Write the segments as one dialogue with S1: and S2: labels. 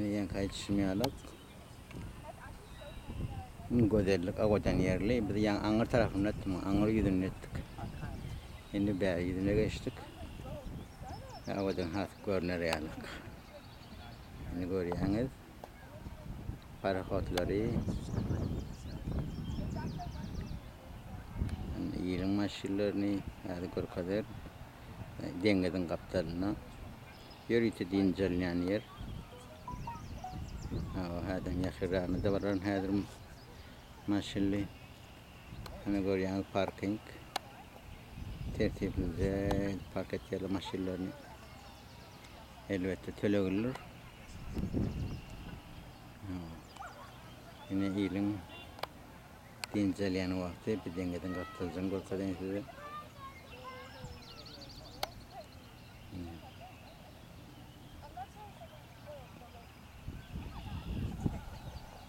S1: Yan kayıtışmayalık. Gözellik avadan yerli. Biz yan Anger tarafını ettik. Anger yüzünü ettik. Şimdi beyaz yüzüne geçtik. Avadan hasıp görünür yalık. Şimdi görüyorsunuz. Paraxotları. Yılın maşinlerini hadi görkadır. Dengeden kaptanına. Yürüyüşü dincelleyen yer. Hadi yakırlarını da var. Hadi maşinli. Hani görüyorsunuz parking. Tertipli park ettiği maşinlerini. Elbette töleğilir. Yine yılın dincelleyen vakti bir dengeden kaptanacağım. Görkadan size.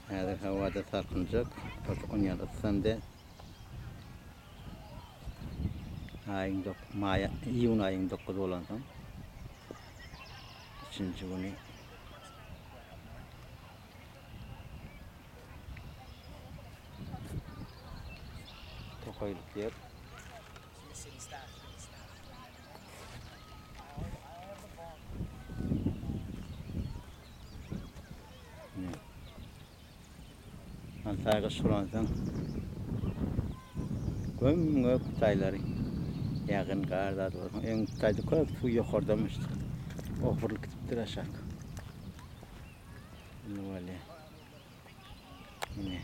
S1: Hadi havada sarkınacak. Konya'da sende iyun ayın 9 olansam. 3. günü. Tokaylık yer. Antalya suransam. Göm kutayları. Yakın karda doğru. En kutaydı koyup su yukarıdamıştık. Ofurluk gittir aşağı. Böyle. Yine.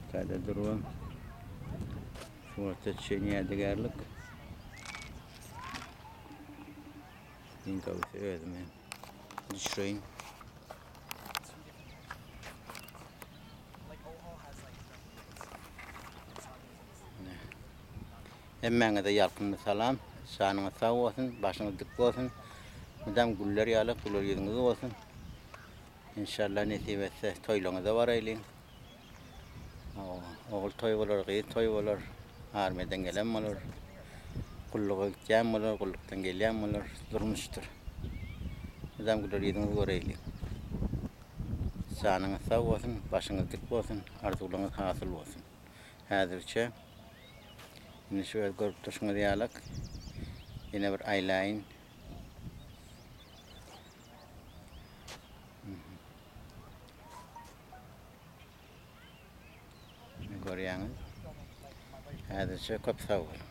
S1: Kutayda duruyorum. Şurada çiğneye digerlik. Dinkavisi özüm ben. Düşüreyim. Emmene de yalkınlı salam. Şanına sağ olsun, başına dik olsun. Madem güller yalık, güller yüzünüz olsun. İnşallah nasip etse toyluğuna da var eyleyin. Oğul toy olur, kıyı toy olur. Armeden gelen olur. Kulluğa gideceğim olur, kulluktan gelen olur. Durmuştur. Madem güller yüzünüz var eyleyin. Şanına sağ olsun, başına dik olsun. Arzularınız hasıl olsun. Hazırça. Yine şöyle görüp duruşunu yalık. Yine bir aylayın. Görüyorsunuz. Hazırça köp sağ olun.